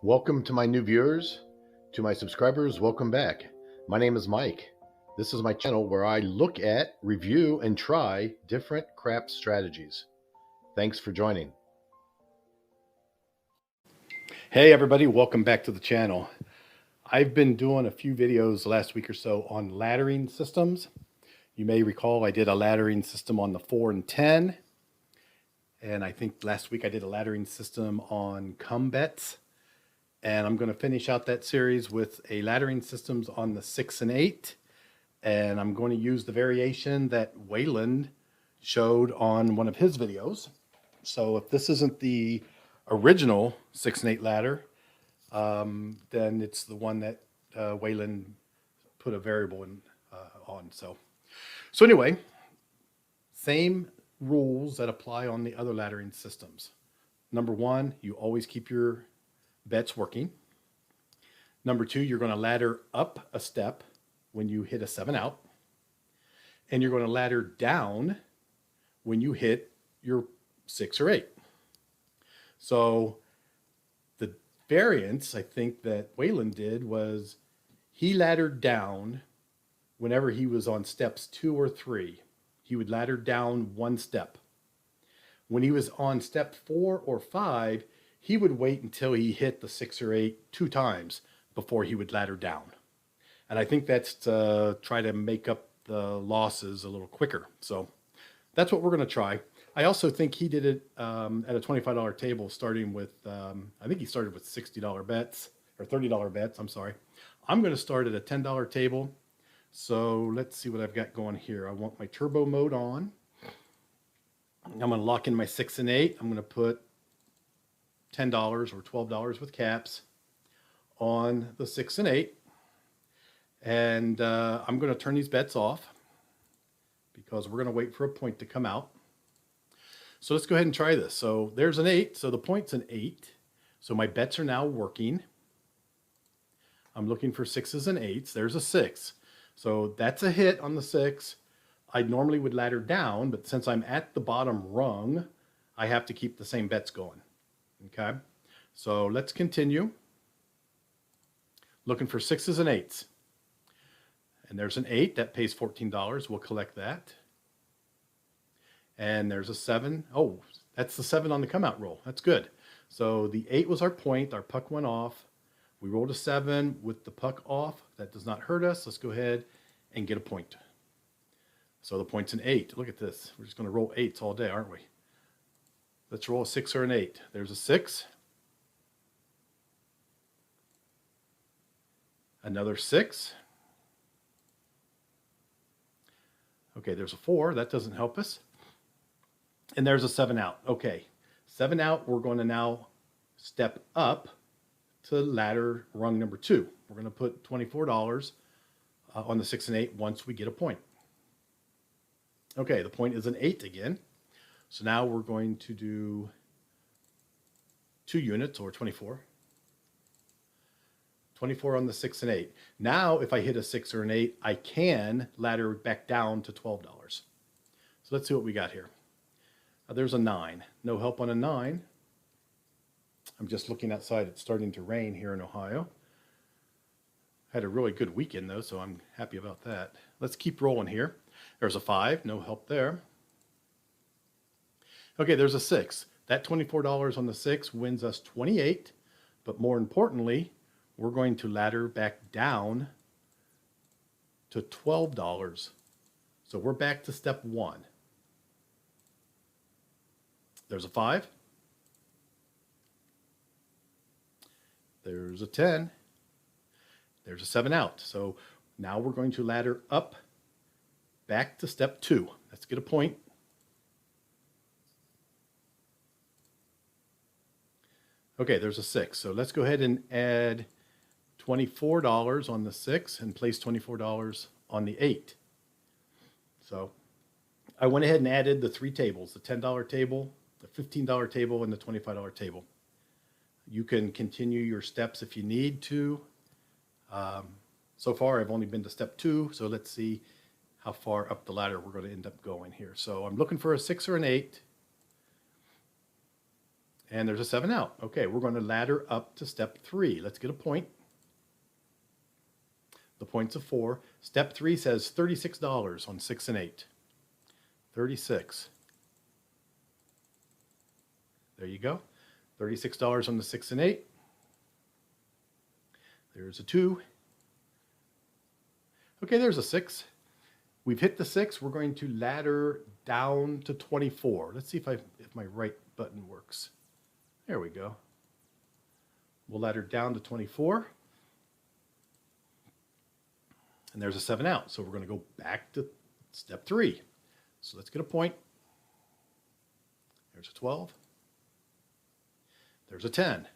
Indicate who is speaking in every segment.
Speaker 1: Welcome to my new viewers, to my subscribers, welcome back. My name is Mike. This is my channel where I look at, review, and try different craps strategies. Thanks for joining. Hey everybody, welcome back to the channel. I've been doing a few videos the last week or so on laddering systems. You may recall I did a laddering system on the 4 and 10. And I think last week I did a laddering system on come bets. And I'm going to finish out that series with a laddering systems on the 6 and 8. And I'm going to use the variation that Waylon showed on one of his videos. So if this isn't the original 6 and 8 ladder, then it's the one that Waylon put a variable in, on. So anyway, same rules that apply on the other laddering systems. Number one, you always keep your bets working. Number two, you're going to ladder up a step when you hit a 7 out. And you're going to ladder down when you hit your 6 or 8. So the variance I think that Waylon did was he laddered down whenever he was on steps 2 or 3. He would ladder down one step. When he was on step 4 or 5, he would wait until he hit the 6 or 8 2 times before he would ladder down. And I think that's to try to make up the losses a little quicker. So that's what we're going to try. I also think he did it at a $25 table, starting with, I think he started with $60 bets, or $30 bets, I'm sorry. I'm going to start at a $10 table. So let's see what I've got going here. I want my turbo mode on. I'm going to lock in my 6 and 8. I'm going to put $10 or $12 with caps on the 6 and 8. And I'm going to turn these bets off because we're going to wait for a point to come out. So let's go ahead and try this. So there's an 8. So the point's an 8. So my bets are now working. I'm looking for 6s and 8s. There's a 6. So that's a hit on the 6. I normally would ladder down, but since I'm at the bottom rung, I have to keep the same bets going. Okay, so let's continue. Looking for 6s and 8s. And there's an 8 that pays $14. We'll collect that. And there's a 7. Oh, that's the 7 on the come out roll. That's good. So the 8 was our point. Our puck went off. We rolled a 7 with the puck off. That does not hurt us. Let's go ahead and get a point. So the point's an 8. Look at this. We're just going to roll 8s all day, aren't we? Let's roll a 6 or an 8. There's a 6. Another 6. Okay, there's a 4. That doesn't help us. And there's a 7 out. Okay, 7 out. We're going to now step up to ladder rung number 2. We're going to put $24 on the 6 and 8 once we get a point. Okay, the point is an 8 again. So now we're going to do 2 units or 24. 24 on the 6 and 8. Now, if I hit a 6 or an 8, I can ladder back down to $12. So let's see what we got here. There's a 9. No help on a 9. I'm just looking outside. It's starting to rain here in Ohio. Had a really good weekend though, so I'm happy about that. Let's keep rolling here. There's a 5. No help there. Okay, there's a 6. That $24 on the 6 wins us 28. But more importantly, we're going to ladder back down to $12. So we're back to step 1. There's a 5. There's a 10. There's a 7 out. So now we're going to ladder up back to step 2. Let's get a point. Okay, there's a 6. So let's go ahead and add $24 on the 6 and place $24 on the 8. So I went ahead and added the 3 tables, the $10 table, the $15 table, and the $25 table. You can continue your steps if you need to. So far, I've only been to step 2, so let's see how far up the ladder we're going to end up going here. So I'm looking for a 6 or an 8. And there's a 7 out. Okay, we're going to ladder up to step 3. Let's get a point. The point's a 4. Step 3 says $36 on 6 and 8. 36. There you go. $36 on the 6 and 8. There's a 2. Okay, there's a 6. We've hit the 6. We're going to ladder down to 24. Let's see if my right button works. There we go. We'll ladder down to 24. And there's a 7 out. So we're going to go back to step 3. So let's get a point. There's a 12. There's a 10.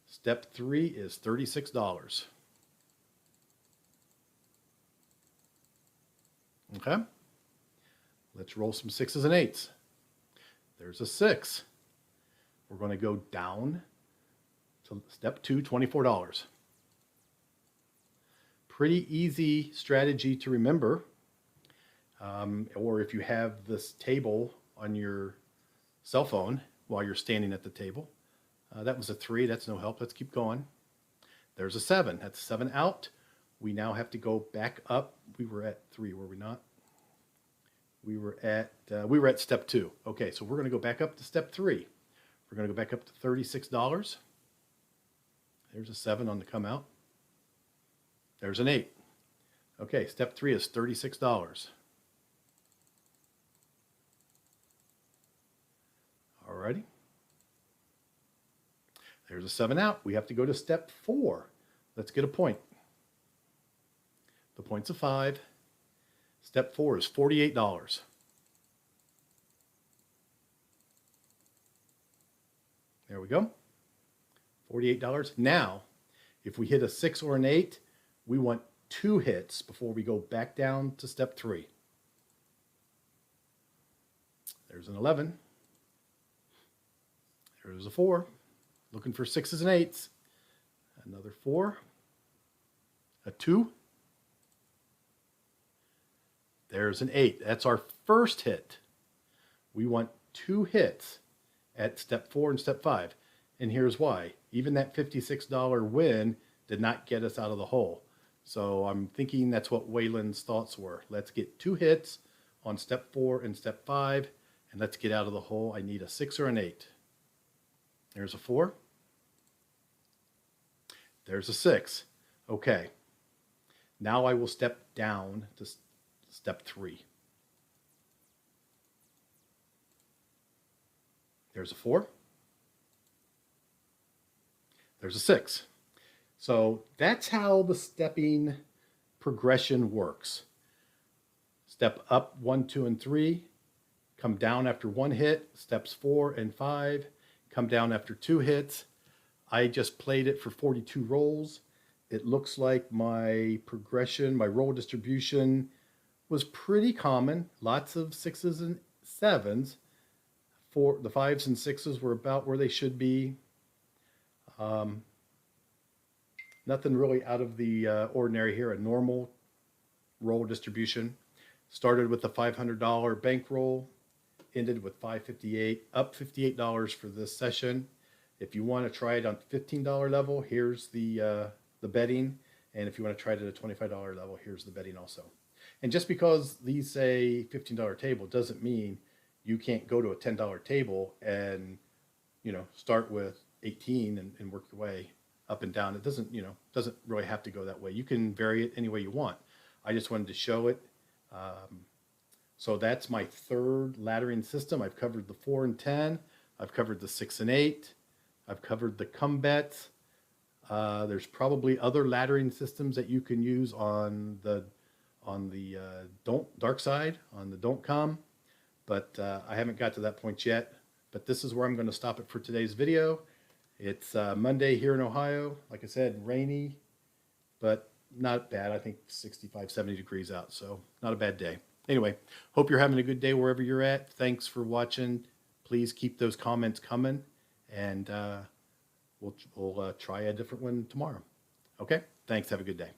Speaker 1: Step 3 is $36. Okay. Let's roll some 6s and 8s. There's a 6. We're going to go down to step 2, $24. Pretty easy strategy to remember. Or if you have this table on your cell phone while you're standing at the table. That was a 3. That's no help. Let's keep going. There's a 7. That's 7 out. We now have to go back up. We were at 3, were we not? We were at step 2. Okay, so we're going to go back up to step 3. We're going to go back up to $36. There's a 7 on the come out. There's an 8. Okay, step 3 is $36. Alrighty. There's a 7 out. We have to go to step 4. Let's get a point. The point's a 5. Step 4 is $48. There we go. $48. Now, if we hit a 6 or an 8, we want 2 hits before we go back down to step 3. There's an 11. There's a 4. Looking for 6s and 8s. Another 4. A 2. There's an 8. That's our first hit. We want 2 hits at step 4 and step 5. And here's why. Even that $56 win did not get us out of the hole. So I'm thinking that's what Waylon's thoughts were. Let's get 2 hits on step 4 and step 5, and let's get out of the hole. I need a 6 or an 8. There's a 4. There's a 6. Okay. Now I will step down to step 3. There's a 4. There's a 6. So that's how the stepping progression works. Step up 1, 2, and 3. Come down after 1 hit. Steps 4 and 5. Come down after 2 hits. I just played it for 42 rolls. It looks like my progression, my roll distribution was pretty common. Lots of 6s and 7s. The 5s and 6s were about where they should be. Nothing really out of the ordinary here. A normal roll distribution. Started with the $500 bankroll, ended with $558, up $58 for this session. If you want to try it on $15 level, here's the betting. And if you want to try it at a $25 level, here's the betting also. And just because these say $15 table doesn't mean you can't go to a $10 table and, start with 18 and work your way up and down. It doesn't really have to go that way. You can vary it any way you want. I just wanted to show it. So that's my 3rd laddering system. I've covered the 4 and 10. I've covered the 6 and 8. I've covered the come bets. There's probably other laddering systems that you can use on the dark side, on the don't come, but I haven't got to that point yet. But this is where I'm going to stop it for today's video. It's Monday here in Ohio. Like I said, rainy, but not bad. I think 65, 70 degrees out, so not a bad day. Anyway, hope you're having a good day wherever you're at. Thanks for watching. Please keep those comments coming, and we'll try a different one tomorrow. Okay? Thanks. Have a good day.